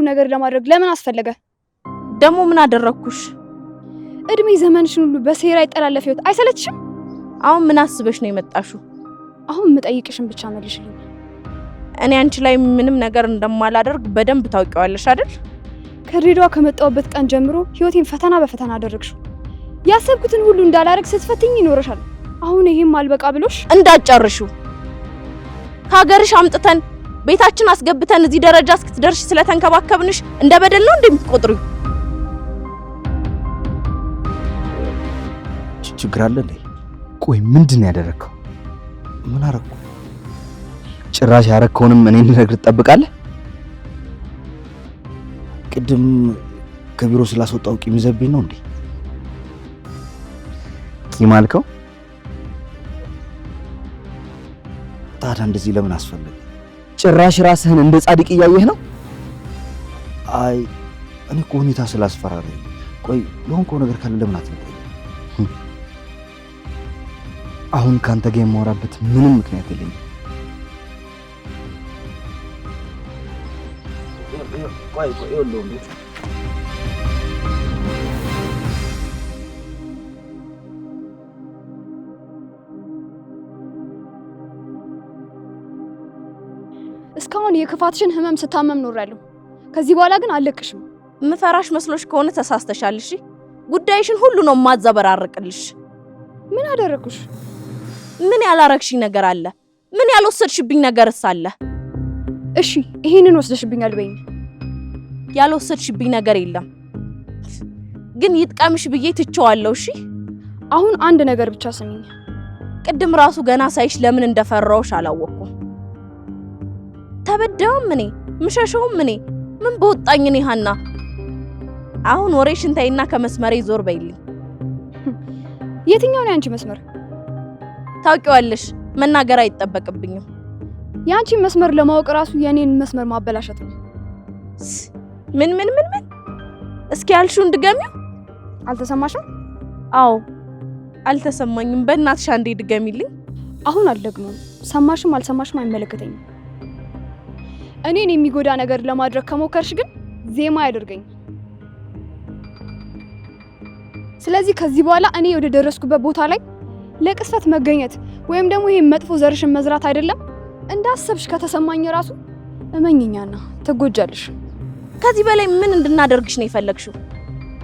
ነገር ለማድረግ ለምን አስፈለገ? ደሞ ምን አደረኩሽ? እድሜ ዘመንሽን ሁሉ በሴራ ይጠላለፍ ህይወት አይሰለችሽም? አሁን ምን አስበሽ ነው የመጣሽው? አሁን የምጠይቅሽን ብቻ መልሽልኝ። እኔ አንቺ ላይ ምንም ነገር እንደማላደርግ በደንብ ታውቂዋለሽ አይደል? ከድሬዳዋ ከመጣሁበት ቀን ጀምሮ ህይወቴን ፈተና በፈተና አደረግሽው። ያሰብኩትን ሁሉ እንዳላረግ ስትፈትኝ ይኖርሻል። አሁን ይሄም አልበቃ ብሎሽ እንዳትጨርሺው። ከሀገርሽ አምጥተን ቤታችን አስገብተን እዚህ ደረጃ እስክትደርሽ ስለተንከባከብንሽ እንደ በደል ነው እንደምትቆጥሪው? ችግር አለ እንዴ? ቆይ ምንድነው ያደረከው? ምን አረኩ? ጭራሽ ያረከውንም እኔ እንድነግር ትጠብቃለህ? ቅድም ከቢሮ ስላስወጣው ቂም ይዘብኝ ነው እንዴ? ቂም አልከው? ታዲያ እንደዚህ ለምን አስፈለገ? ጭራሽ ራስህን እንደ ጻድቅ እያየህ ነው? አይ እኔ እኮ ሁኔታ ስላስፈራረኝ። ቆይ ለሆንከው ነገር ካለ ለምን አትነግረኝ? አሁን ካንተ ጋር የማወራበት ምንም ምክንያት የለኝም። ቆይ ይኸውልህ እስካሁን የክፋትሽን ህመም ስታመም ኖራለሁ። ከዚህ በኋላ ግን አለቅሽም። ምፈራሽ መስሎሽ ከሆነ ተሳስተሻል። እሺ ጉዳይሽን ሁሉ ነው ማዘበራርቅልሽ። ምን አደረኩሽ? ምን ያላረክሽኝ ነገር አለ? ምን ያልወሰድሽብኝ ነገርስ አለ? እሺ ይሄንን ወስደሽብኛል በይኝ። ያልወሰድሽብኝ ነገር የለም፣ ግን ይጥቀምሽ ብዬ ትቼዋለሁ። እሺ አሁን አንድ ነገር ብቻ ስሚኝ። ቅድም ራሱ ገና ሳይሽ ለምን እንደፈራውሽ አላወቅኩም። ተበደውም እኔ ምሸሸውም እኔ ምን በወጣኝ እኔ ሀና። አሁን ወሬሽን ተይና ከመስመሬ ዞር በይልኝ። የትኛው ነው ያንቺ መስመር? ታውቂዋለሽ፣ መናገር አይጠበቅብኝም። ያንቺ መስመር ለማወቅ ራሱ የኔን መስመር ማበላሸት ነው። ምን እስኪ ያልሽውን ድገሚው። አልተሰማሽም? አዎ አልተሰማኝም። በእናትሽ አንዴ ድገሚልኝ። አሁን አልደግመውም። ሰማሽም አልሰማሽም አይመለከተኝም። እኔን የሚጎዳ ነገር ለማድረግ ከሞከርሽ ግን ዜማ ያደርገኝ። ስለዚህ ከዚህ በኋላ እኔ ወደ ደረስኩበት ቦታ ላይ ለቅስፈት መገኘት ወይም ደግሞ ይሄ መጥፎ ዘርሽን መዝራት አይደለም እንዳሰብሽ ከተሰማኝ ራሱ እመኝኛና ትጎጃለሽ። ከዚህ በላይ ምን እንድናደርግሽ ነው የፈለግሽው?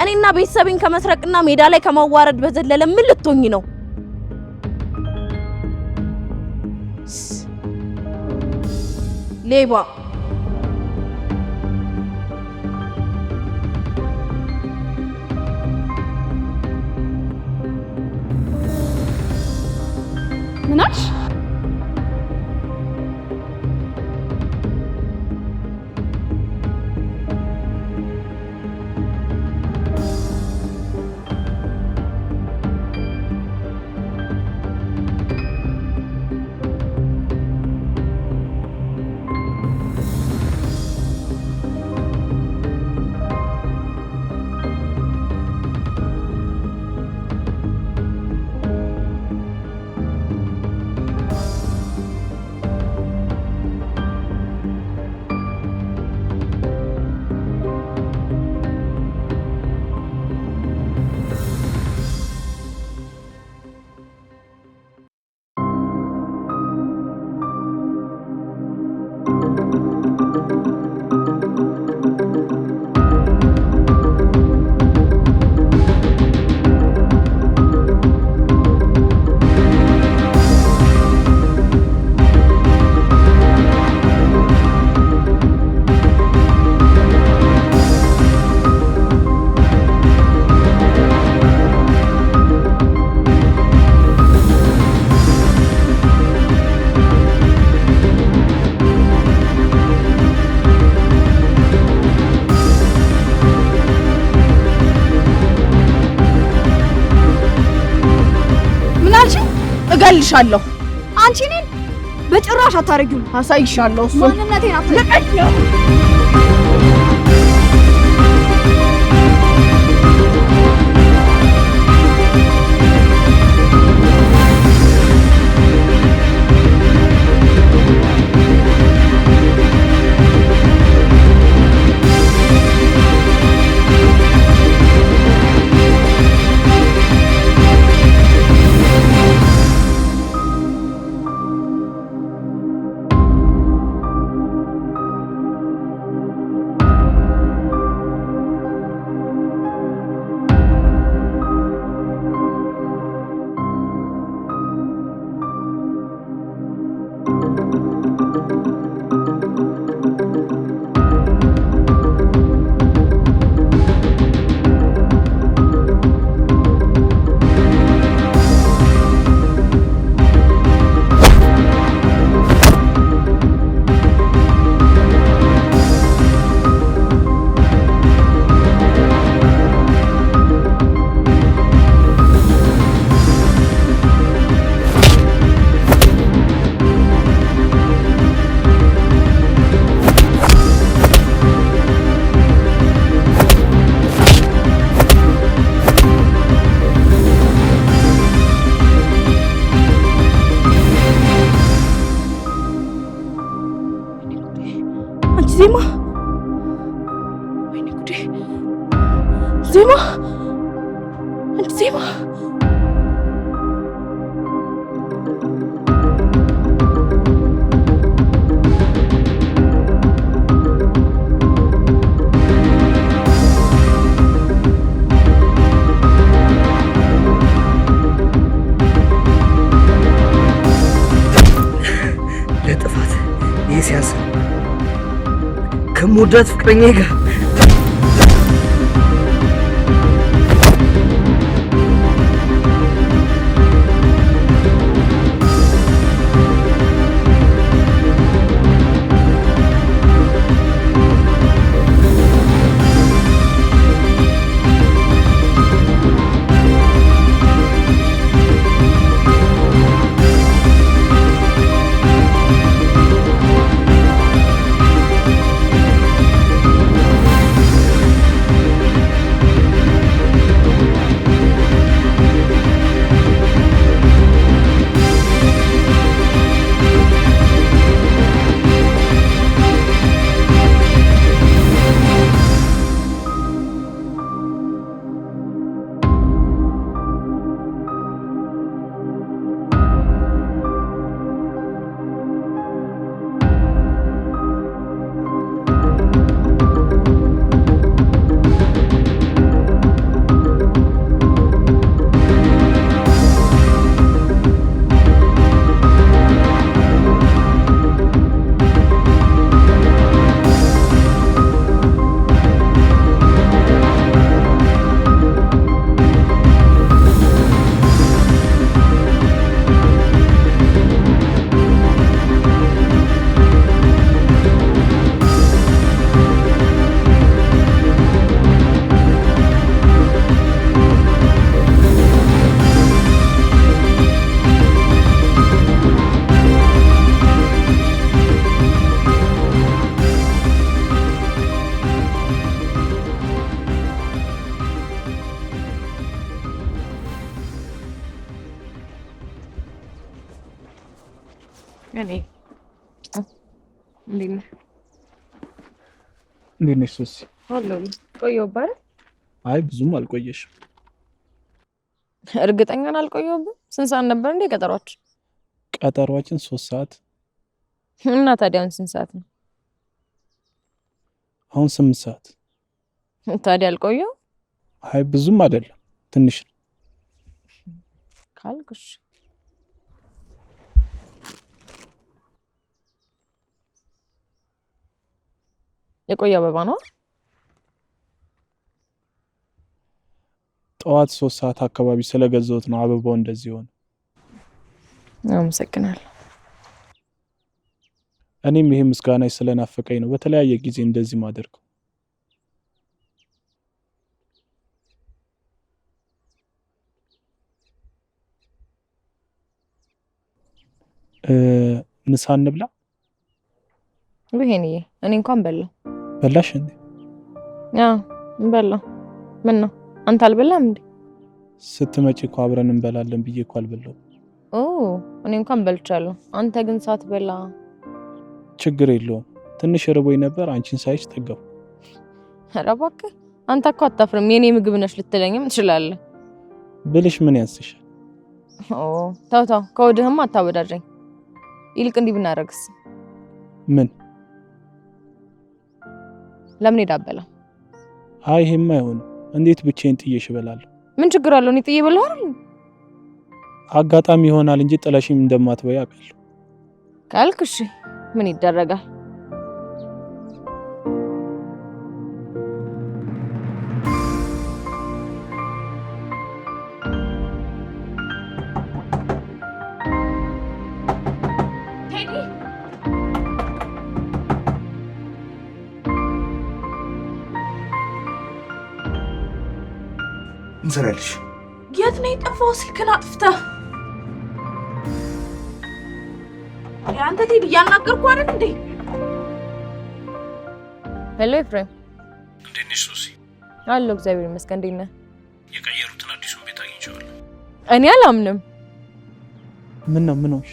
እኔና ቤተሰቤን ከመስረቅና ሜዳ ላይ ከማዋረድ በዘለለ ምን ልትሆኚ ነው? ሌባ ምናሽ? እገልሻለሁ። አንቺ ነኝ በጭራሽ አታረጊው። አሳይሻለሁ። እሱ ማንነቴን አትለቀቂው። ዜማ ወይኔ ጉዴ ዜማ ዜማ ለጥፋት ይህ ሲያንስ ከምወዳት ፍቅረኛዬ ጋር እንዴት ነሽ ሱሲ? አለሁ። ቆየሁብህ? አይ ብዙም አልቆየሽም። እርግጠኛ ነኝ አልቆየሁብም። ስንት ሰዓት ነበር እንዴ ቀጠሯችን? ቀጠሯችን 3 ሰዓት። እና ታዲያ አሁን ስንት ሰዓት ነው? አሁን 8 ሰዓት። ታዲያ አልቆየሁም? አይ ብዙም አይደለም ትንሽ ነው ካልኩሽ። የቆየ አበባ ነው? ጠዋት 3 ሰዓት አካባቢ ስለገዛሁት ነው አበባው እንደዚህ ሆነ። አመሰግናለሁ። እኔም ይሄ ምስጋናሽ ስለናፈቀኝ ነው በተለያየ ጊዜ እንደዚህ ማደርገው። ምሳ እንብላ? ወይኔ እኔ እንኳን በላው። በላሽ እንዴ? አዎ በላው። ምን ነው አንተ አልበላም እንዴ? ስትመጪ እኮ አብረን እንበላለን ብዬ እኮ አልበላው። ኦ እኔ እንኳን በልቻለሁ። አንተ ግን ሳትበላ። ችግር የለውም ትንሽ ርቦኝ ነበር አንቺን ሳይሽ ጠገብ። ኧረ እባክህ አንተ እኮ አታፍርም። የኔ ምግብ ነሽ ልትለኝም ትችላለህ። ብልሽ ምን ያንስሻል? ኦ ተው ተው ከወድህም አታወዳድረኝ። ይልቅ እንዲህ ብናረግስ? ምን? ለምን ሄዳበላ? አይ ይሄማ አይሆንም። እንዴት ብቻዬን ጥዬሽ እበላለሁ? ምን ችግር አለው? እኔ ጥዬ እበላለሁ አይደል? አጋጣሚ ይሆናል እንጂ ጥለሽኝ እንደማትበይ አውቃለሁ። ካልክ እሺ ምን ይደረጋል? እንሰራልሽ። የት ነው የጠፋው? ስልክን አጥፍተህ አንተ ቴዲ እያናገርኩ አይደል እንዴ? ሄሎ ኤፍሬም። እንዴት ነሽ ሱሲ? አለሁ እግዚአብሔር ይመስገን። እንዴት ነህ? የቀየሩትን አዲሱን ቤት አግኝቼዋለሁ። እኔ አላምንም። ምን ነው ምን ሆንሽ?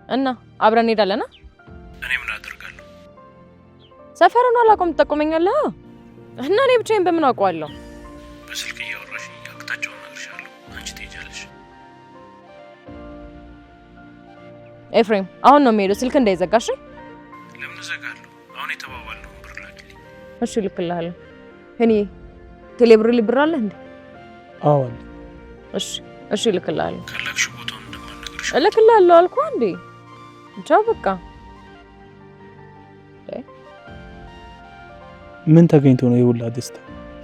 እና አብረን እንሄዳለን። እኔ ምን አደርጋለሁ? ሰፈሩን አላውቀውም ትጠቁመኛለህ እና እኔ ብቻዬን በምን አውቀዋለሁ? በስልክ እያወራሽኝ አቅጣጫውን እነግርሻለሁ። አንቺ ትሄጃለሽ። ኤፍሬም አሁን ነው የምሄደው። ስልክ እንዳይዘጋሽ። ለምን እዘጋለሁ? አሁን የተባባልነውን ብር ላኪልኝ። እሺ ልክልሃለሁ። እኔ ቴሌብር ብር አለ እንዴ? አዎ አለ። እሺ ልክልሃለሁ። ካላክሽ ቦታውን እንደማልነግርሽ እልክልሃለሁ አልኩህ እንዴ። ቻው በቃ። ምን ተገኝቶ ነው የሁላ ደስታ?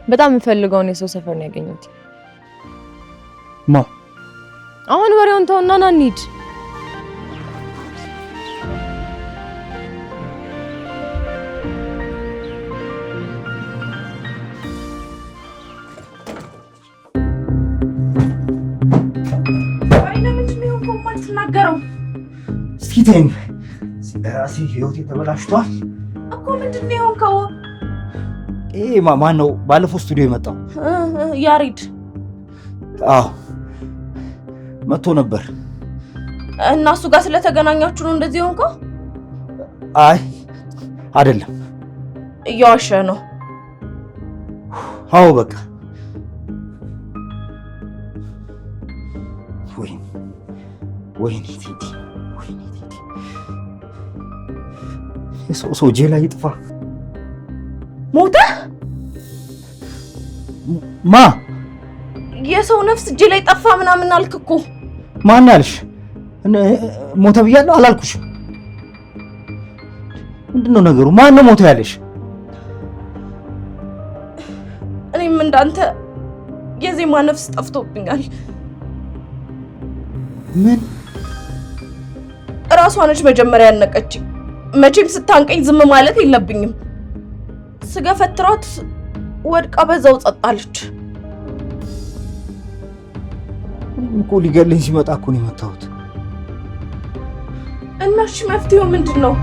በጣም የምፈልገውን የሰው ሰፈር ነው ያገኘሁት። ማ? አሁን ወሬውን ተውና ና እንሂድ። እስኪ ተይኝ። ራሴ ህይወቴ ተበላሽቷል እኮ። ምንድነው የሆንከው? ይሄ ማን ነው ባለፈው ስቱዲዮ የመጣው? ያሬድ። አዎ መጥቶ ነበር። እና እሱ ጋር ስለተገናኛችሁ ነው እንደዚህ የሆንከው? አይ አይደለም። እያዋሸ ነው። አዎ በቃ ወይኔ ቴዲ፣ የሰው ጄላ ይጥፋ። ሞተ? ማ? የሰው ነፍስ እጄ ላይ ጠፋ ምናምን አልክ እኮ። ማን ያልሽ? ሞተ ብያለሁ አላልኩሽ? ምንድነው ነገሩ? ማን ነው ሞተ ያለሽ? እኔም እንዳንተ የዜማ ነፍስ ጠፍቶብኛል። ምን? እራሷ ነች መጀመሪያ ያነቀችኝ። መቼም ስታንቀኝ ዝም ማለት የለብኝም። ስገፈትራት ወድቃ በዛው ጸጣለች። እኮ ሊገለኝ ሲመጣ እኮ ነው የመታሁት። እና እሺ መፍትሄው ምንድን ነው?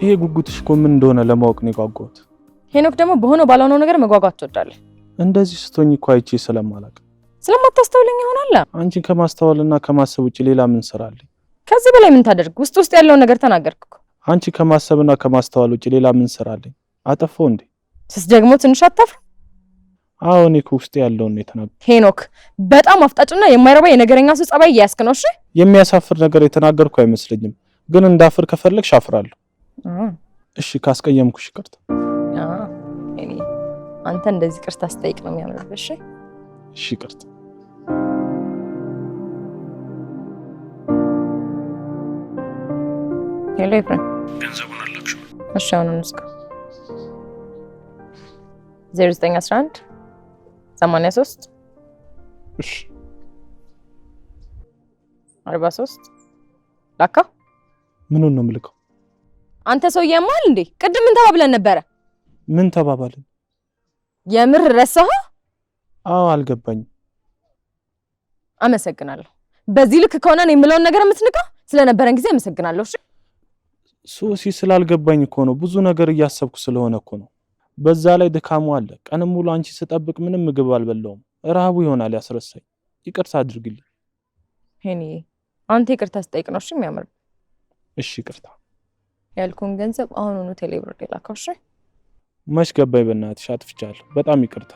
ይሄ ጉጉትሽ እኮ ምን እንደሆነ ለማወቅ ነው የጓጓሁት። ሄኖክ ደግሞ በሆነ ባልሆነው ነገር መጓጓት ትወዳለህ። እንደዚህ ስትሆኝ እኮ አይቼ ስለማላውቅ ስለማታስተውለኝ ይሆናል። አንቺን ከማስተዋልና ከማሰብ ውጪ ሌላ ምን ስራ አለኝ? ከዚህ በላይ ምን ታደርግ? ውስጥ ያለውን ነገር ተናገርክ እኮ። አንቺ ከማሰብና ከማስተዋል ውጪ ሌላ ምን ስራ አለኝ? አጠፋው እንዴ? ስስ ደግሞ ትንሽ አታፍር? አዎ እኔ እኮ ውስጥ ያለውን ነው የተናገርኩት። ሄኖክ በጣም አፍጣጭና የማይረባ የነገረኛ ሰው ጸባይ እያያዝክ ነው። እሺ የሚያሳፍር ነገር የተናገርኩ አይመስለኝም፣ ግን እንዳፍር ከፈለግሽ አፍራለሁ። እሺ ካስቀየምኩሽ ይቅርታ። እኔ አንተ እንደዚህ ይቅርታ አስጠይቅ ነው የሚያምርብሽ። እሺ ይቅርታ። ሄሎ ኤፍሬም፣ ገንዘቡን አላችሁ? እሺ አሁን እንስካ 0911 83 እሺ 43 ላካ። ምኑን ነው የምልከው? አንተ ሰውዬ ማል እንዴ? ቅድም ምን ተባብለን ነበረ? ምን ተባባልን? የምር ረሳህ? አዎ አልገባኝም። አመሰግናለሁ። በዚህ ልክ ከሆነ ነው የምለውን ነገር የምትንቃ። ስለነበረን ጊዜ አመሰግናለሁ። እሺ ሶሲ፣ ስላልገባኝ እኮ ነው። ብዙ ነገር እያሰብኩ ስለሆነ እኮ ነው። በዛ ላይ ድካሙ አለ። ቀንም ሙሉ አንቺ ስጠብቅ ምንም ምግብ አልበላውም። ረሃቡ ይሆናል ያስረሳኝ። ይቅርታ አድርግልኝ። ሄኒ፣ አንተ ይቅርታ ስጠይቅ ነው እሺ የሚያምር። እሺ ይቅርታ። ያልኩን ገንዘብ አሁኑኑ ቴሌብር ላከው። እሺ መች ገባኝ። በእናትሽ አጥፍቻለሁ። በጣም ይቅርታ።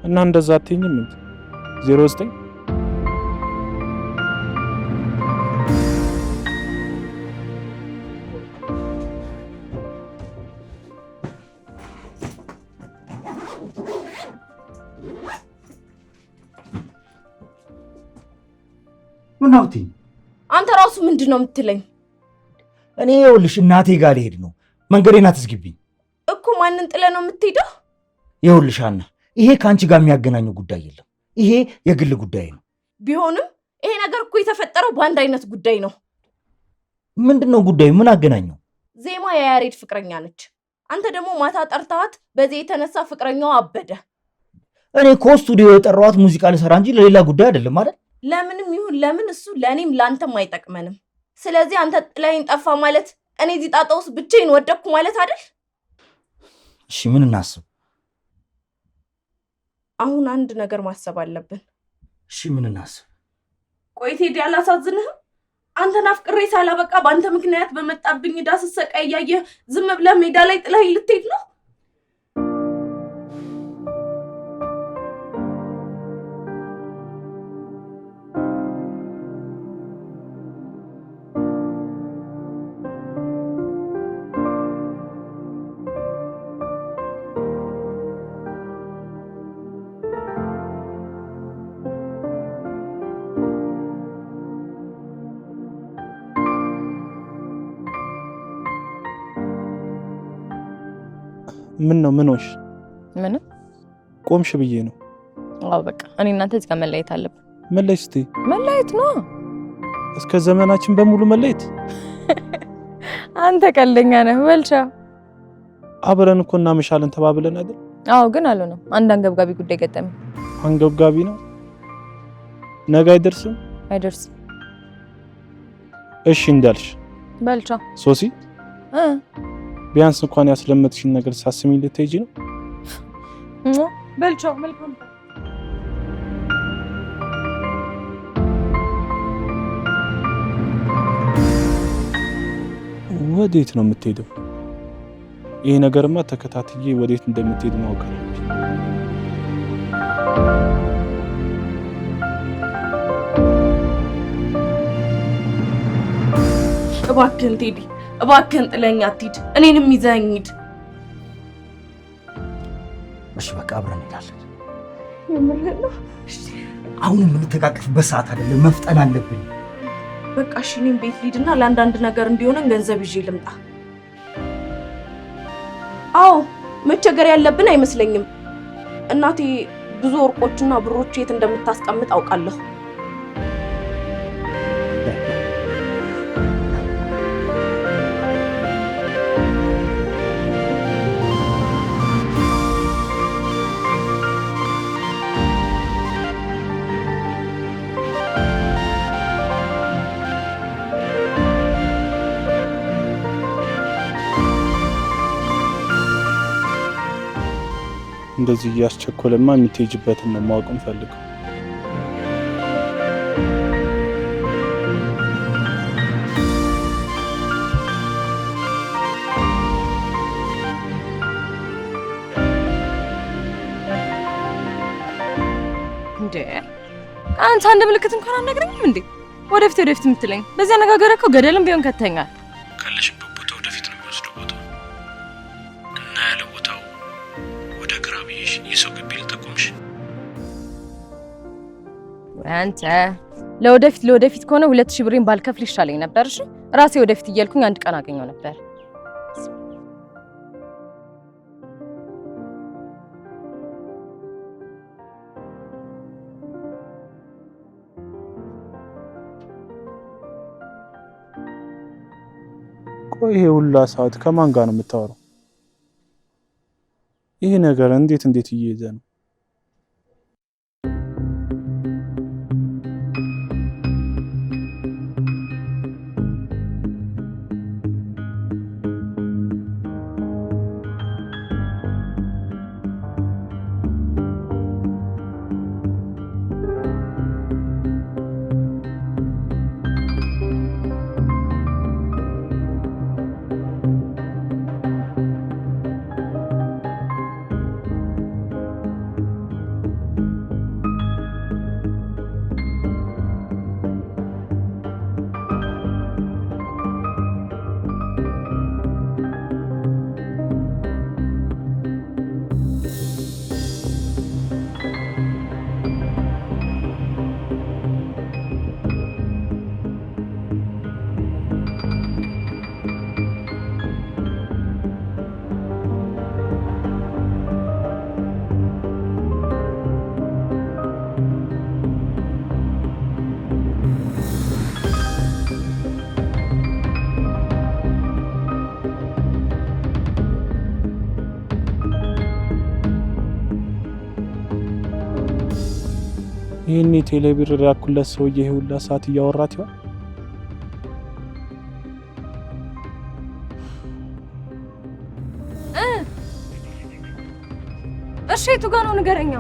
እና እንደዛ አትይኝም እንዴ? 09 ምን ነው ትይ? አንተ ራሱ ምንድን ነው የምትለኝ? እኔ ይኸውልሽ እናቴ ጋር ልሄድ ነው። መንገዴን አትዝግቢኝ እኮ። ማንን ጥለህ ነው የምትሄደው? ይኸውልሽ ሀና፣ ይሄ ከአንቺ ጋር የሚያገናኘው ጉዳይ የለም። ይሄ የግል ጉዳይ ነው። ቢሆንም ይሄ ነገር እኮ የተፈጠረው በአንድ አይነት ጉዳይ ነው። ምንድነው ጉዳዩ? ምን አገናኘው? ዜማ የያሬድ ፍቅረኛ ነች። አንተ ደግሞ ማታ ጠርታት በዚህ የተነሳ ፍቅረኛው አበደ። እኔ እኮ ስቱዲዮ የጠራዋት ሙዚቃ ልሰራ እንጂ ለሌላ ጉዳይ አይደለም ማለት። ለምንም ይሁን ለምን እሱ ለኔም ላንተም አይጠቅመንም። ስለዚህ አንተ ጥለኸኝ ጠፋ ማለት እኔ እዚህ ጣጣ ውስጥ ብቻዬን ወደቅኩ ማለት አይደል? እሺ ምን እናስብ? አሁን አንድ ነገር ማሰብ አለብን። እሺ ምን እናስብ? ቆይ ቴዲ አላሳዝንህም? አንተን አፍቅሬ ሳላበቃ በአንተ ምክንያት በመጣብኝ ዕዳ ስሰቃይ እያየህ ዝም ብለህ ሜዳ ላይ ጥለኸኝ ልትሄድ ነው? ምን ነው ምን ሆንሽ? ምንም ቆምሽ ብዬ ነው። አዎ በቃ እኔ እናንተ እዚህ ጋር መለየት አለብን። መለየት እስቲ መለየት ነው እስከ ዘመናችን በሙሉ መለየት? አንተ ቀልደኛ ነህ። በልቻ አብረን እኮ እናመሻለን ተባብለን አይደል? አዎ ግን አልሆነም። አንድ አንገብጋቢ ጉዳይ ገጠመኝ። አንገብጋቢ ነው? ነገ አይደርስም? አይደርስም። እሺ እንዳልሽ። በልቻ ሶሲ ቢያንስ እንኳን ያስለመድሽኝ ነገር ሳስሚኝ ልትሄጂ ነው? በልቻው መልካም። ወዴት ነው የምትሄደው? ይሄ ነገርማ ተከታትዬ ወዴት እንደምትሄድ ማወቅ አለብኝ። እባክህን ቴዲ፣ እባክህን ጥለኸኝ አትሂድ። እኔንም ይዘኸኝ ሂድ። እሺ በቃ አብረን እንሄዳለን። የምርህን ነው? አሁን የምንተቃቀፍበት ሰዓት አይደለም፣ መፍጠን አለብን። በቃ እሺ እኔም ቤት ልሂድና ለአንዳንድ ነገር እንዲሆነን ገንዘብ ይዤ ልምጣ። አዎ መቸገር ያለብን አይመስለኝም። እናቴ ብዙ ወርቆችና ብሮች የት እንደምታስቀምጥ አውቃለሁ። እንደዚህ እያስቸኮለማ የምትሄጂበትን ነው ማወቅ እንፈልገው። እንዴ አንተ አንድ ምልክት እንኳን አልነግረኝም እንዴ? ወደፊት ወደፊት የምትለኝ በዚህ አነጋገር እኮ ገደልም ቢሆን ከተኛል። ካለሽበት ቦታ ወደፊት ነው የሚወስደው ቦታ እና ያለ ቦታው ወደ ግራ ብዬሽ የሰው ግቢ ልጠቆምሽ። አንተ ለወደፊት ከሆነ 2000 ብሬን ባልከፍል ይሻለኝ ነበር። እሺ ራሴ ወደፊት እያልኩኝ አንድ ቀን አገኘው ነበር። ቆይ ይሄ ሁላ ሰዓት ከማን ጋር ነው የምታወራው? ይሄ ነገር እንዴት እየሄደ ነው? ይሄኔ ቴሌብር ያኩለት ሰውዬ ይሄ ሁላ ሰዓት እያወራት ይሆን? እሺ የቱ ጋር ነው ንገረኛ።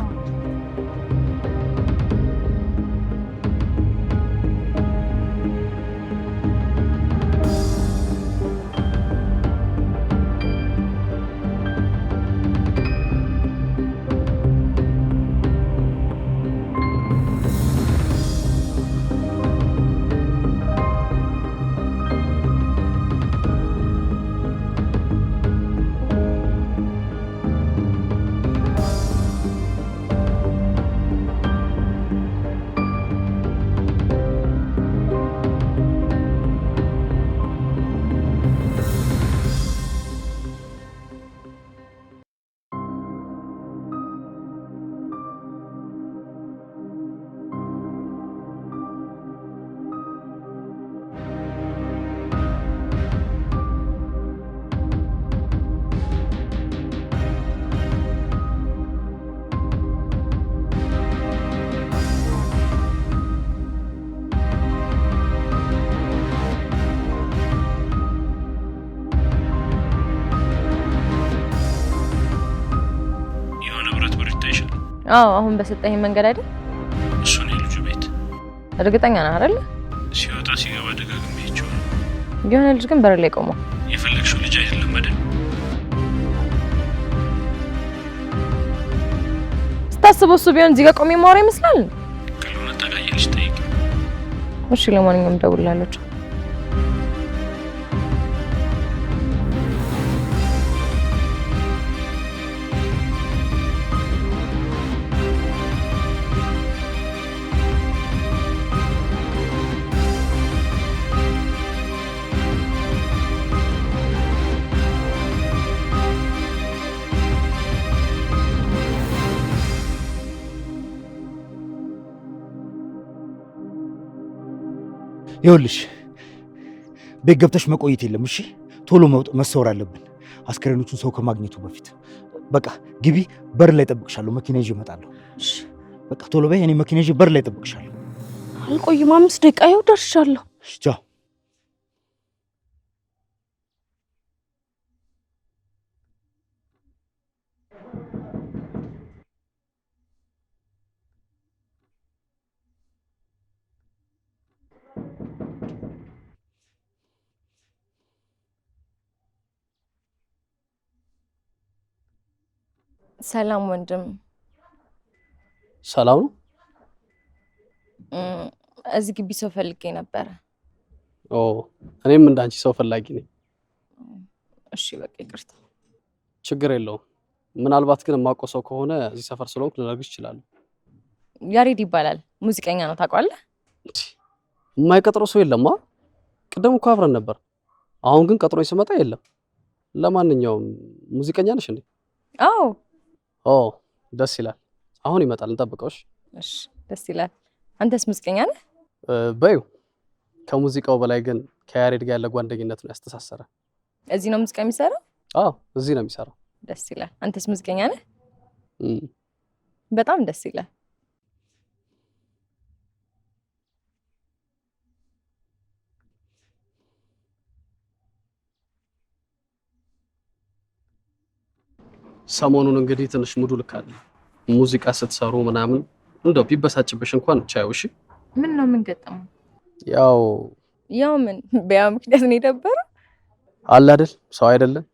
አዎ አሁን በሰጠኝ መንገድ አይደል? እሱ ነው ልጁ ቤት። እርግጠኛ ነህ አይደል? ሲወጣ ሲገባ ደጋግሜ ይቸዋል። የሆነ ልጅ ግን በር ላይ ቆሞ የፈለግሽው ልጅ አይደለም አይደል? ስታስበው እሱ ቢሆን እዚህ ጋር ቆሜ ማውራ ይመስላል። ካልሆነ ጠጋየልሽ ጠይቂ። እሺ ለማንኛውም ደውላለች። ይኸውልሽ ቤት ገብተሽ መቆየት የለም እሺ? ቶሎ መሰወር አለብን አስከሬኖቹን ሰው ከማግኘቱ በፊት። በቃ ግቢ፣ በር ላይ ጠብቅሻለሁ። መኪና ይዤ እመጣለሁ። እሺ በቃ ቶሎ በይ። እኔ መኪና ይዤ በር ላይ ጠብቅሻለሁ። አልቆይም፣ 5 ደቂቃ ይኸው ደርሻለሁ። እሺ ቻው። ሰላም ወንድም። ሰላም ነው? እዚህ ግቢ ሰው ፈልጌ ነበር። ኦ እኔም እንዳንቺ ሰው ፈላጊ ነኝ። እሺ በቃ ይቅርታ። ችግር የለውም። ምናልባት ግን የማውቀው ሰው ከሆነ እዚህ ሰፈር ስለሆንኩ ልነግርሽ እችላለሁ። ያሬድ ይባላል። ሙዚቀኛ ነው፣ ታውቀዋለህ? የማይቀጥረው ሰው የለማ። ቅድም እኮ አብረን ነበር። አሁን ግን ቀጥሮኝ ስመጣ የለም። ለማንኛውም ሙዚቀኛ ነሽ እንዴ? አዎ። ኦ ደስ ይላል። አሁን ይመጣል፣ እንጠብቀውሽ። እሺ ደስ ይላል። አንተስ ሙዚቀኛ ነህ? በይው። ከሙዚቃው በላይ ግን ከያሬድ ጋር ያለ ጓደኝነት ነው ያስተሳሰረ። እዚህ ነው ሙዚቃ የሚሰራው? አዎ እዚህ ነው የሚሰራው። ደስ ይላል። አንተስ ሙዚቀኛ ነህ? በጣም ደስ ይላል። ሰሞኑን እንግዲህ ትንሽ ሙዱ ልክ አለ። ሙዚቃ ስትሰሩ ምናምን እንደው ቢበሳጭብሽ እንኳን ቻዩ። እሺ ምን ነው ምን ገጠመው? ያው ምን በያ ምክንያት ነው የደበረው? አለ አይደል ሰው አይደለም።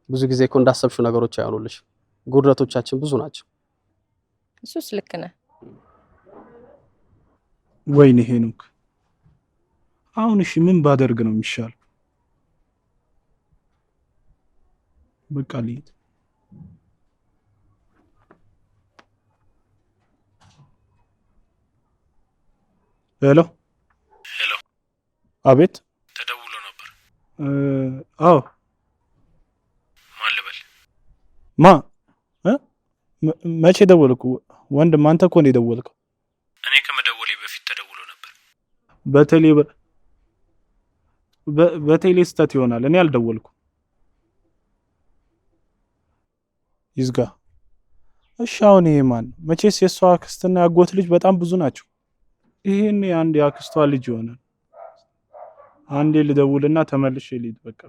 ብዙ ጊዜ እኮ እንዳሰብሽው ነገሮች አይሆኑልሽ። ጉድለቶቻችን ብዙ ናቸው። እሱስ ልክ ነህ። ወይኔ ሄኖክ፣ አሁን እሺ ምን ባደርግ ነው የሚሻለው? በቃ ልሂድ። ሄሎ ሄሎ። አቤት። ተደውሎ ነበር። አዎ። ማን ልበል? መቼ ደወልኩ? ወንድም አንተ እኮ ነው የደወልከው። እኔ ከመደወሌ በፊት ተደውሎ ነበር። በቴሌ ስህተት ይሆናል። እኔ አልደወልኩም። ይዝጋ። እሺ አሁን ይሄ ማን? መቼስ የሷ አክስትና ያጎት ልጅ በጣም ብዙ ናቸው። ይሄን አንድ ያክስቷ ልጅ ይሆናል። አንዴ ልደውልና ተመልሼ ልሂድ በቃ።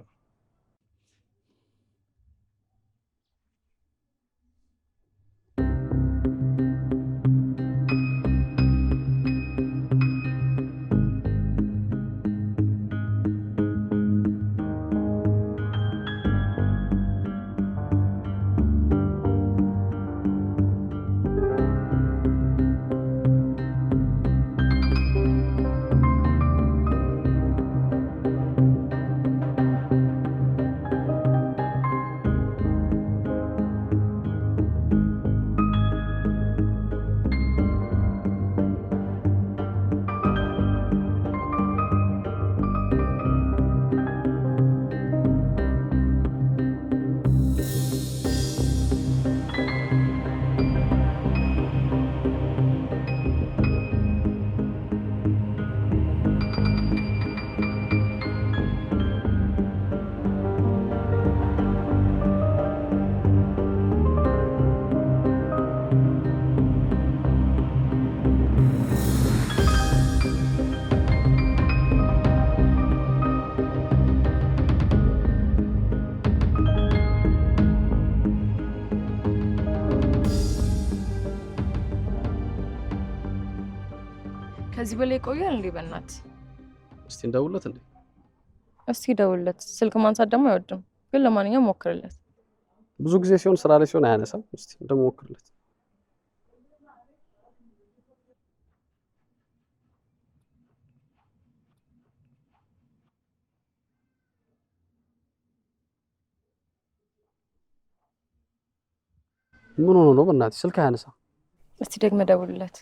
ከዚህ በላይ ቆያል እንዴ? በእናት እስቲ እንደውለት እንዴ? እስቲ ደውለት። ስልክ ማንሳት ደግሞ አይወድም፣ ግን ለማንኛውም ሞክርለት። ብዙ ጊዜ ሲሆን ስራ ላይ ሲሆን አያነሳም። እስቲ እንደሞክርለት። ምን ሆኖ ነው በእናትህ ስልክ አያነሳም? እስቲ ደግመህ ደውልለት።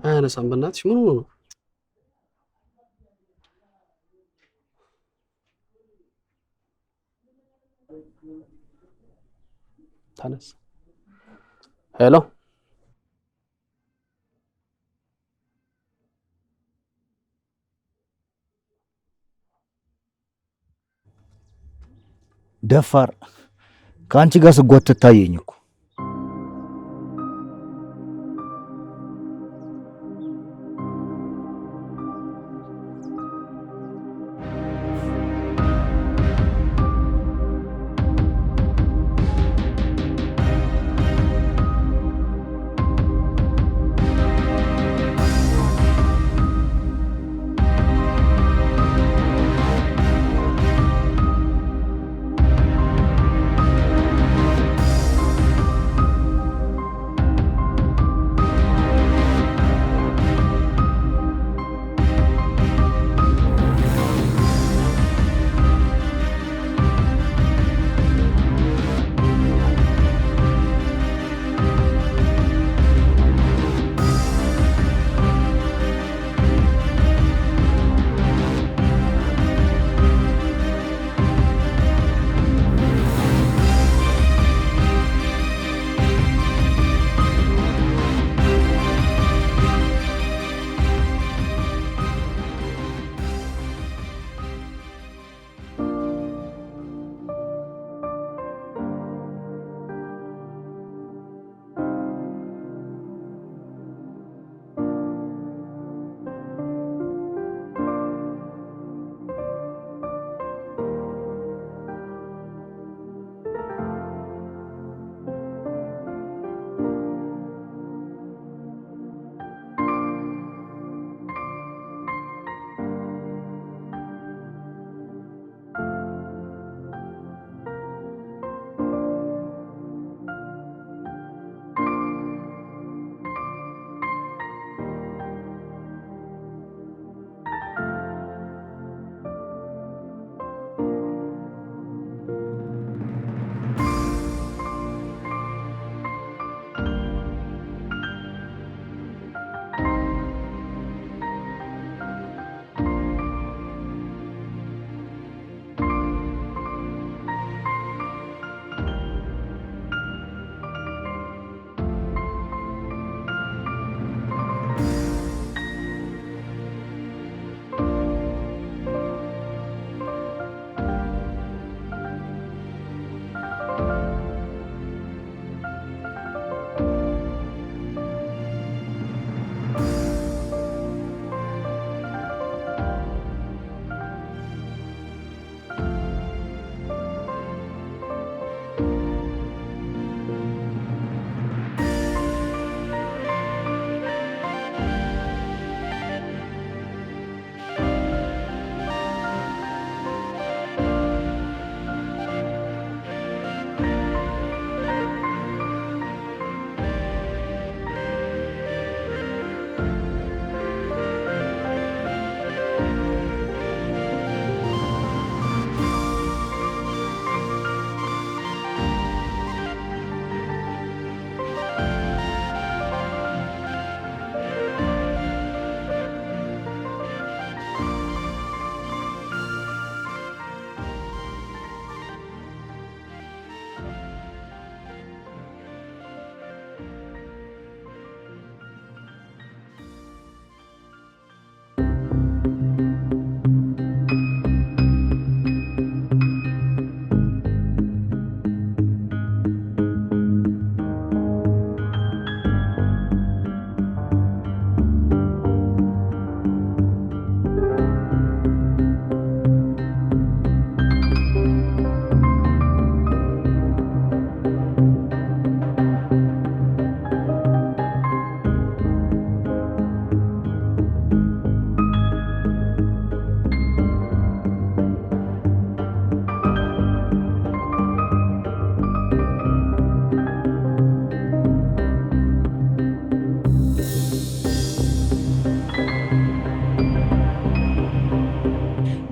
አያነሳም። በእናትሽ ምን ሆኖ ነው? ተነስ። ሄሎ ደፋር ከአንቺ ጋር ስጓተት ታየኝ እኮ።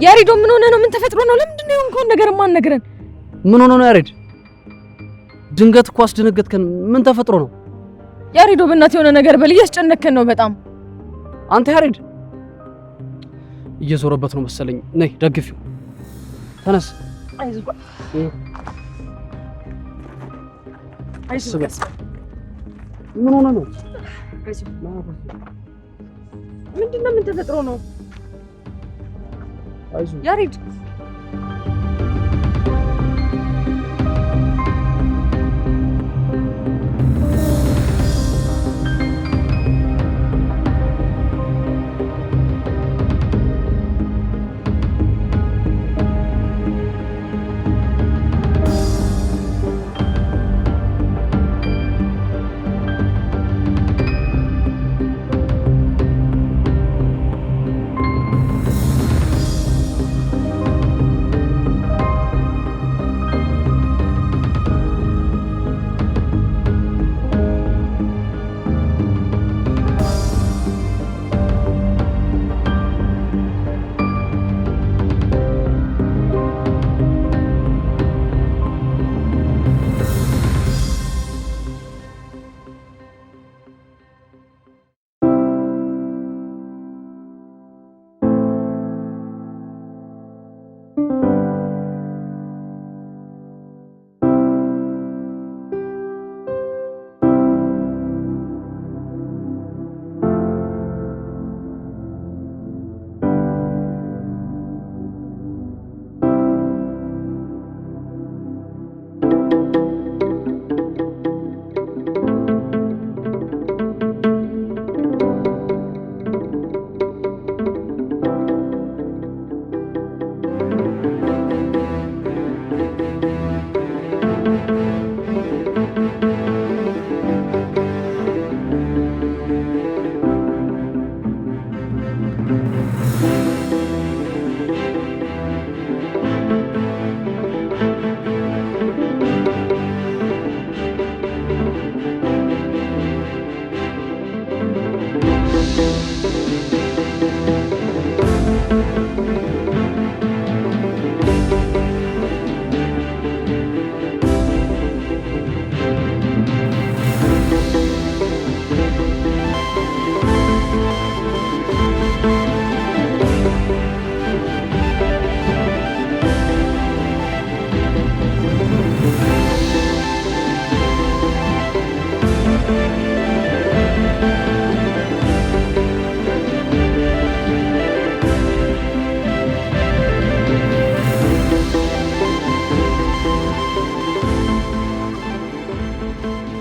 ያሬዶ ምን ሆነ ነው? ምን ተፈጥሮ ነው? ለምንድን ነው እንኳን ነገር ማንነግረን? ምን ሆነ ነው ያሬድ? ድንገት እኮ አስደነገጥከን። ምን ተፈጥሮ ነው? ያሬዶ በእናትህ የሆነ ነገር በል፣ እያስጨነከን ነው በጣም። አንተ ያሬድ እየዞረበት ነው መሰለኝ። ነይ ደግፊው። ተነስ። አይዞህ ምን ሆነ ነው? ምንድነው? ምን ተፈጥሮ ነው? አይዞህ ያሬድ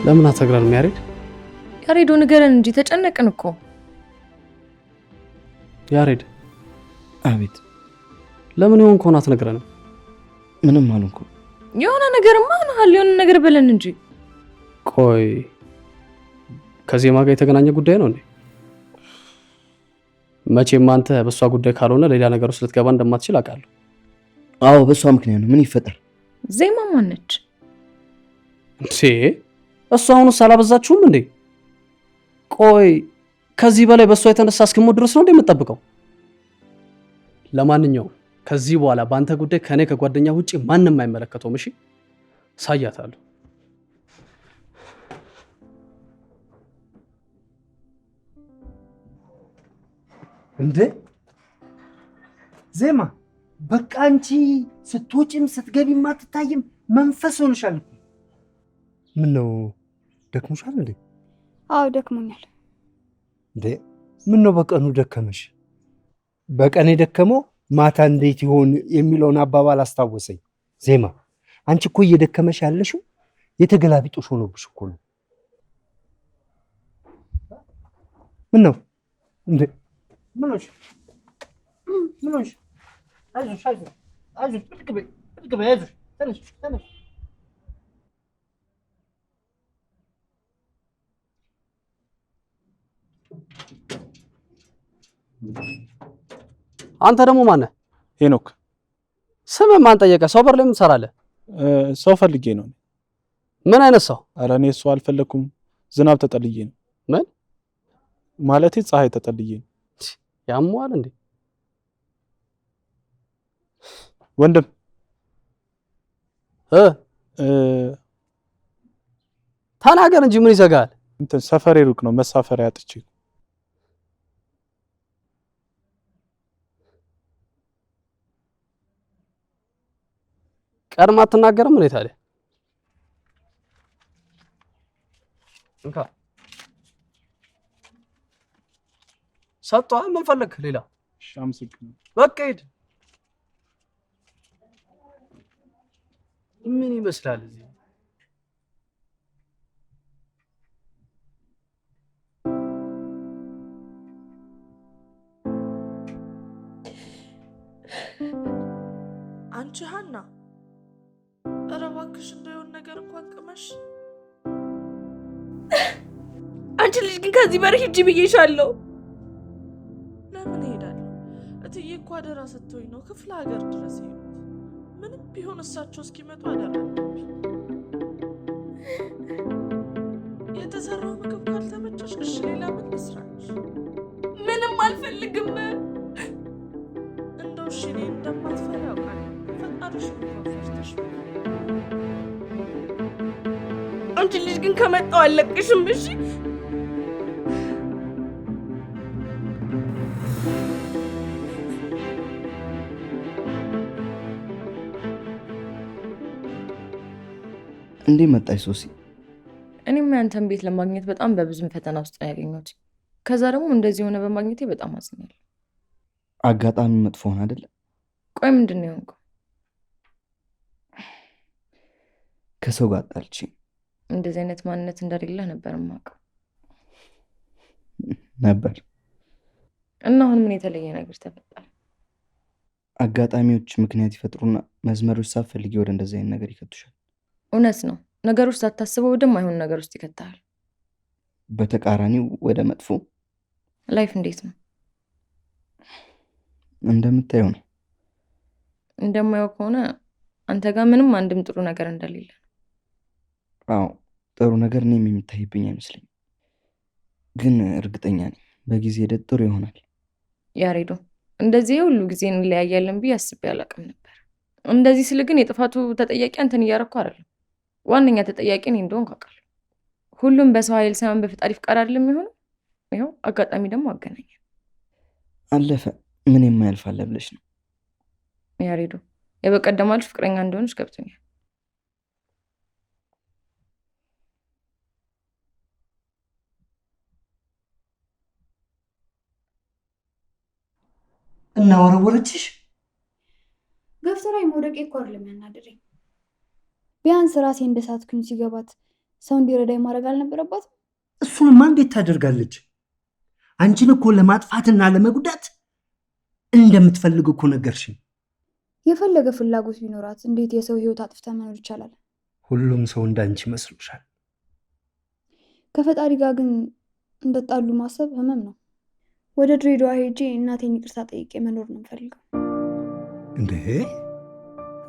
ለምን አትነግረንም ያሬድ? ያሬዶ ንገረን እንጂ ተጨነቅን እኮ። ያሬድ አቤት። ለምን ይሆን ከሆነ አትነግረንም? ምንም አልሆንኩም። የሆነ ነገርማ ሆነሃል። የሆነ ነገር በለን እንጂ። ቆይ ከዜማ ጋር የተገናኘ ጉዳይ ነው እንዴ? መቼም አንተ በሷ ጉዳይ ካልሆነ ሌላ ነገር ውስጥ ልትገባ እንደማትችል አውቃለሁ። አዎ በሷ ምክንያት ነው። ምን ይፈጠር? ዜማ ማነች እንዴ? እሷ አሁንስ አላበዛችሁም እንዴ? ቆይ ከዚህ በላይ በሷ የተነሳ እስክሞት ድረስ ነው እንዴ የምትጠብቀው? ለማንኛውም ከዚህ በኋላ በአንተ ጉዳይ ከኔ ከጓደኛ ውጪ ማንም አይመለከተውም። እሺ ሳያታለሁ። እንዴ ዜማ በቃ አንቺ ስትወጪም ስትገቢም አትታይም፣ መንፈስ ሆነሻል እኮ። ምን ነው ደክሞሻል እንዴ? አዎ ደክሞኛል። እንዴ ምን ነው በቀኑ ደከመሽ? በቀን የደከመው ማታ እንዴት ይሆን የሚለውን አባባል አስታወሰኝ። ዜማ አንቺ እኮ እየደከመሽ ያለሽው የተገላቢጦሽ ሆኖብሽ እኮ ነው። ምን ነው እንዴ? ምን ሆንሽ? ምን ሆንሽ? አይዞሽ አይዞሽ አይዞሽ፣ ብድግ በይ ብድግ በይ፣ አይዞሽ፣ ተነሽ ተነሽ። አንተ ደግሞ ማነህ? ሄኖክ። ስምህ ማን ጠየቀ? ሰው በር ላይ ምን ትሰራለህ? ሰው ፈልጌ ነው። ምን አይነት ሰው? ኧረ እኔ ሰው አልፈለኩም። ዝናብ ተጠልዬ ነው። ምን ማለቴ ፀሐይ ተጠልዬ ነው። ያሟል እንዴ? ወንድም ተናገር እንጂ ምን ይዘጋል? እንትን ሰፈሬ ሩቅ ነው፣ መሳፈሪያ አጥቼ። ቀድማ አትናገርም እንዴ ታዲያ? እንካ ሰጥቷ ምን ፈለግ ሌላ? እሺ አመሰግናለሁ። በቃ ሂድ። ምን ይመስላል እዚህ? አንቺ ሀና ኧረ እባክሽ እንደሆነ ነገር እንኳን ቅመሽ። አንቺ ልጅ ግን ከዚህ በላይ ሂጂ ብዬሻለሁ። ለምን እሄዳለሁ? እትዬ እኮ አደራ ስትሆኝ ነው ክፍለ ሀገር ድረስ ሄዱት። ምንም ቢሆን እሳቸው እስኪመጡ አደራ አለብኝ። የተሰራው ምግብ ካልተመቸሽ እሺ ሌላ ምን ልስራልሽ? ምንም አልፈልግም። እንደው እሺ እኔ እንደማትፈሪ ያውቃለሁ። ፈጣሪሽ እንኳን ፈርተሽ አንቺ ልጅ ግን ከመጣው አለቅሽም። እሺ እንዴ መጣሽ ሶሲ? እኔም ያንተን ቤት ለማግኘት በጣም በብዙ ፈተና ውስጥ ነው ያገኘሁት። ከዛ ደግሞ እንደዚህ ሆነ በማግኘቴ በጣም አዝኛለሁ። አጋጣሚ መጥፎ ሆነ አይደለ? ቆይ ምንድን ነው የሆንከው? ከሰው ጋር ጣልቺ። እንደዚህ አይነት ማንነት እንደሌለ ነበር የማውቀው ነበር። እና አሁን ምን የተለየ ነገር ተፈጠረ? አጋጣሚዎች ምክንያት ይፈጥሩና መስመሮች ሳትፈልጊ ወደ እንደዚህ አይነት ነገር ይከቱሻል። እውነት ነው። ነገሮች ሳታስበው ወደማይሆን ነገር ውስጥ ይከታል። በተቃራኒው ወደ መጥፎ። ላይፍ እንዴት ነው? እንደምታየው ነው። እንደማየው ከሆነ አንተ ጋር ምንም አንድም ጥሩ ነገር እንደሌለ። አዎ ጥሩ ነገር እኔም የሚታይብኝ አይመስለኝም፣ ግን እርግጠኛ ነኝ በጊዜ ሂደት ጥሩ ይሆናል። ያሬዶ እንደዚህ ሁሉ ጊዜ እንለያያለን ብዬ አስቤ አላውቅም ነበር። እንደዚህ ስል ግን የጥፋቱ ተጠያቂ አንተን እያረኩ አይደለም። ዋነኛ ተጠያቂ እኔ እንደሆንኩ አውቃለሁ። ሁሉም በሰው ኃይል ሳይሆን በፈጣሪ ፍቃድ አይደለም የሚሆነው። ይኸው አጋጣሚ ደግሞ አገናኘ። አለፈ። ምን የማያልፍ አለ ብለሽ ነው? ያሬዶ የበቀደማ ልጅ ፍቅረኛ እንደሆነች ገብቶኛል። እና ወረወረችሽ? ገፍቶ ላይ መውደቄ እኮ አይደለም ያናደረኝ። ቢያንስ ራሴ እንደሳትኩኝ ሲገባት ሰው እንዲረዳኝ ማድረግ አልነበረባትም? እሱንማ እንዴት ታደርጋለች? አንቺን እኮ ለማጥፋትና ለመጉዳት እንደምትፈልግ እኮ ነገርሽኝ። የፈለገ ፍላጎት ቢኖራት እንዴት የሰው ህይወት አጥፍታ መኖር ይቻላል? ሁሉም ሰው እንዳንቺ መስሎሻል። ከፈጣሪ ጋር ግን እንደጣሉ ማሰብ ህመም ነው። ወደ ድሬዳዋ ሄጄ እናቴን ይቅርታ ጠይቄ መኖር ነው የምፈልገው። እንዴ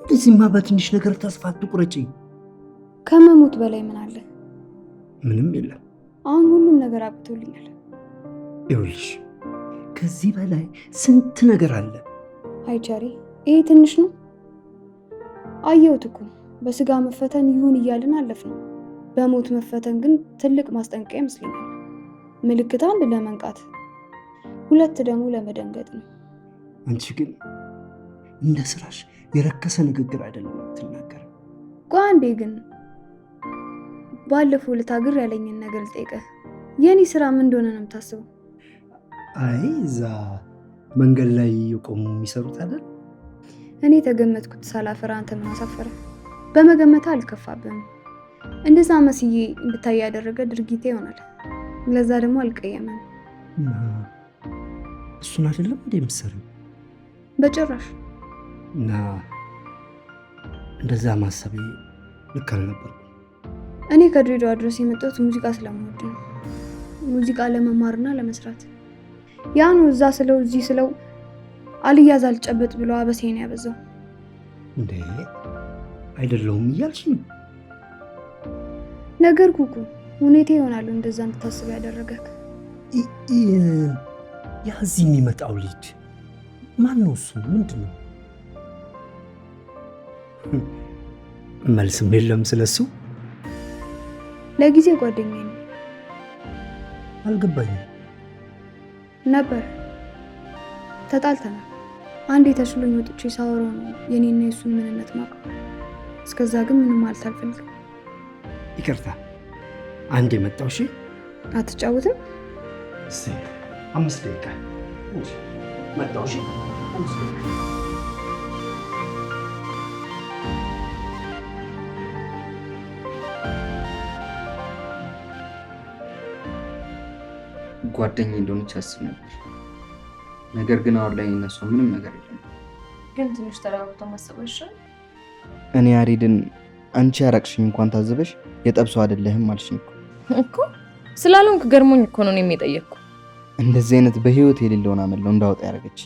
እንደዚህማ በትንሽ ነገር ተስፋ አትቁረጪ። ከመሞት በላይ ምን አለ? ምንም የለም። አሁን ሁሉም ነገር አብቶልኛል። ይኸውልሽ ከዚህ በላይ ስንት ነገር አለ። አይቻሪ ይሄ ትንሽ ነው። አየሁት እኮ በስጋ መፈተን ይሁን እያልን አለፍነው። በሞት መፈተን ግን ትልቅ ማስጠንቀቂያ ይመስለኛል። ምልክት አንድ ለመንቃት፣ ሁለት ደግሞ ለመደንገጥ ነው። አንቺ ግን እንደ ስራሽ የረከሰ ንግግር አይደለም የምትናገር። ቆይ አንዴ ግን ባለፈው ልታግር ያለኝን ነገር ልጠይቅህ። የኔ ስራ ምን እንደሆነ ነው የምታስበው? አይ እዛ መንገድ ላይ የቆሙ የሚሰሩት አይደል? እኔ ተገመትኩት ሳላፈራ አንተ ምን አሳፈረ? በመገመት አልከፋብህም። እንደዛ መስዬ እንድታይ ያደረገ ድርጊቴ ይሆናል። ለዛ ደግሞ አልቀየምም። እና እሱን አይደለም እንደ የምትሰሪው? በጭራሽ። እና እንደዛ ማሰቤ ልክ አልነበርኩም። እኔ ከድሬዳዋ ድረስ የመጣሁት ሙዚቃ ስለምወድ ነው። ሙዚቃ ለመማርና ለመስራት። ያ ነው እዛ ስለው እዚህ ስለው አልያዝ አልጨበጥ ብሎ አበሴን ያበዛው። እንዴ አይደለሁም እያልሽ ነው? ነገርኩህ እኮ ሁኔታ ይሆናል እንደዛ እንድታስብ ያደረገክ። ያ እዚህ የሚመጣው ልጅ ማን ነው? እሱ ምንድን ነው? መልስም የለም ስለሱ። ለጊዜ ጓደኛዬ ነው አልገባኝም ነበር። ተጣልተናል። አንድ የተሽሎኝ ወጥቼ ሳወራው ነው የኔና የሱን ምንነት ማውቀው። እስከዛ ግን ምንም ማለት አልፈልግም። ይቅርታ አንድ የመጣው እሺ። አትጫወትም? እስቲ 5 ደቂቃ መጣው እሺ። 5 ደቂቃ ጓደኛዬ እንደሆነች አስብ ነበር። ነገር ግን አሁን ላይ እነሱ ምንም ነገር የለም። ግን ትንሽ ተረጋግቶ ማሰብ ይሻላል። እኔ ያሬድን አንቺ ያራቅሽኝ እንኳን ታዘበሽ የጠብሰው አይደለህም አልሽኝ እኮ። ስላልሆንክ ገርሞኝ እኮ ነው እኔም የጠየቅኩ። እንደዚህ አይነት በህይወት የሌለውን አመለው እንዳወጣ ያደረገች።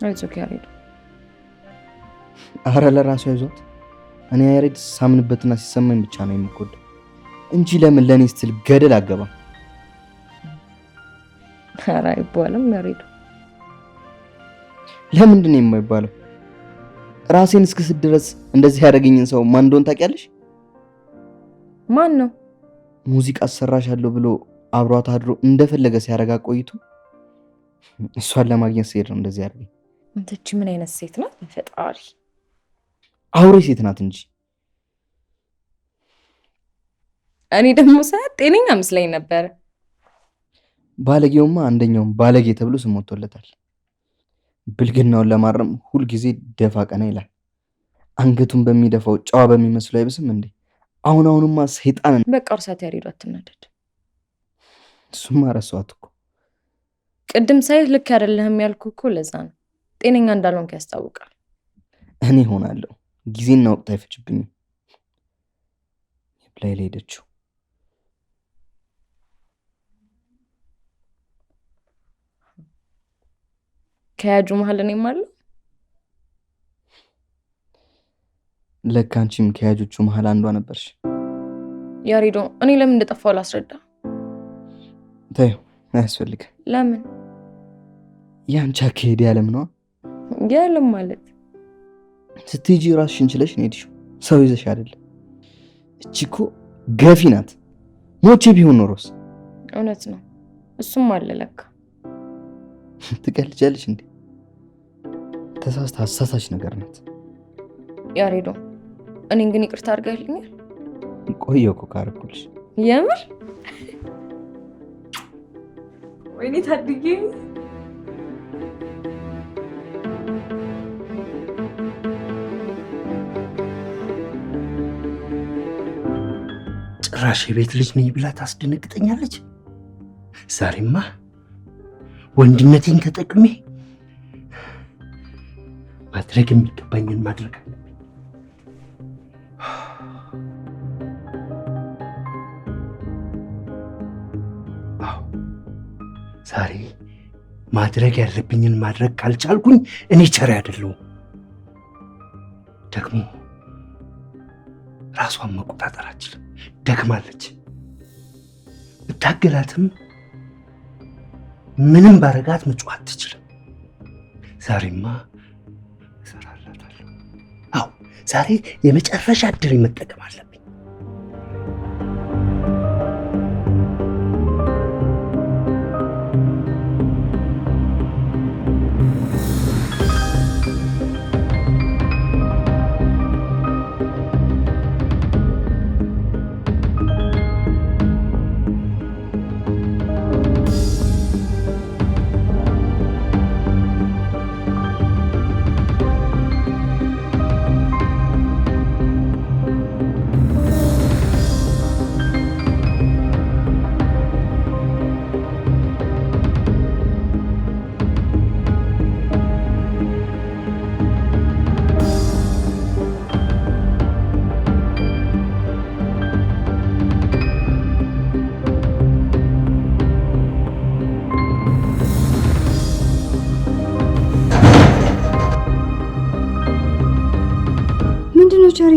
አይዞህ ያሬድ። አረ ለራሱ ያዟት። እኔ ያሬድ ሳምንበትና ሲሰማኝ ብቻ ነው የምቆደው እንጂ ለምን ለኔ ስትል ገደል አገባ። ኧረ አይባልም ያሬድ። ለምንድን ነው የማይባለው? ራሴን እስክስት ድረስ እንደዚህ ያደረገኝን ሰው ማን እንደሆነ ታውቂያለሽ? ማን ነው? ሙዚቃ አሰራሻለሁ ብሎ አብሯት አድሮ እንደፈለገ ሲያረጋ ቆይቶ እሷን ለማግኘት ሲሄድ ነው እንደዚህ ያደረገኝ። አንተቺ ምን አይነት ሴት ናት? ፈጣሪ አውሬ ሴት ናት እንጂ። እኔ ደግሞ ሳያት ጤነኛ መስለኝ ነበር። ባለጌውማ አንደኛውም ባለጌ ተብሎ ስም ወጥቶለታል። ብልግናውን ለማረም ሁልጊዜ ደፋ ቀና ይላል። አንገቱን በሚደፋው ጨዋ በሚመስለው አይብስም እንዴ? አሁንማ ሰይጣን። በቃ እርሳት ያሬዱ፣ አትናደድ። እሱማ ረሳኋት እኮ። ቅድም ሳይህ ልክ አይደለህም ያልኩ እኮ ለዛ ነው። ጤነኛ እንዳልሆንክ ያስታውቃል። እኔ ሆናለሁ ጊዜና ወቅት አይፈጅብኝም። ላይ ሄደችው። ከያጁ መሀል እኔም አለሁ። ለካ አንቺም ከያጆቹ መሀል አንዷ ነበርሽ። ያሬዶ፣ እኔ ለምን እንደጠፋው ላስረዳ። ተይው፣ አያስፈልግም። ለምን? ያንቺ አካሄድ ያለም ነው። ያለም ማለት ስትሄጂ ራስሽን ችለሽ ነው የሄድሽው፣ ሰው ይዘሽ አይደለም። እቺ እኮ ገፊ ናት። ሞቼ ቢሆን ኖሮስ? እውነት ነው፣ እሱም አለ ለካ። ትቀልጃለሽ እንዴ? ተሳስታ አሳሳች ነገር ናት። ያሬዶ፣ እኔን ግን ይቅርታ አድርጋልኛል? ቆየሁ እኮ ካረኩልሽ። የምር? ወይኔ ታድጌ። ጭራሽ የቤት ልጅ ነኝ ብላ ታስደነግጠኛለች። ዛሬማ ወንድነቴን ተጠቅሜ ማድረግ የሚገባኝን ማድረግ አለብኝ። ዛሬ ማድረግ ያለብኝን ማድረግ ካልቻልኩኝ እኔ ቸር አይደለሁም። ደግሞ ራሷን መቆጣጠር አትችልም፣ ደክማለች። ብታገላትም ምንም ባረጋት መጫወት አትችልም። ዛሬማ እሰራላታለሁ። አዎ ዛሬ የመጨረሻ እድል መጠቀም አለብኝ። ቸሪ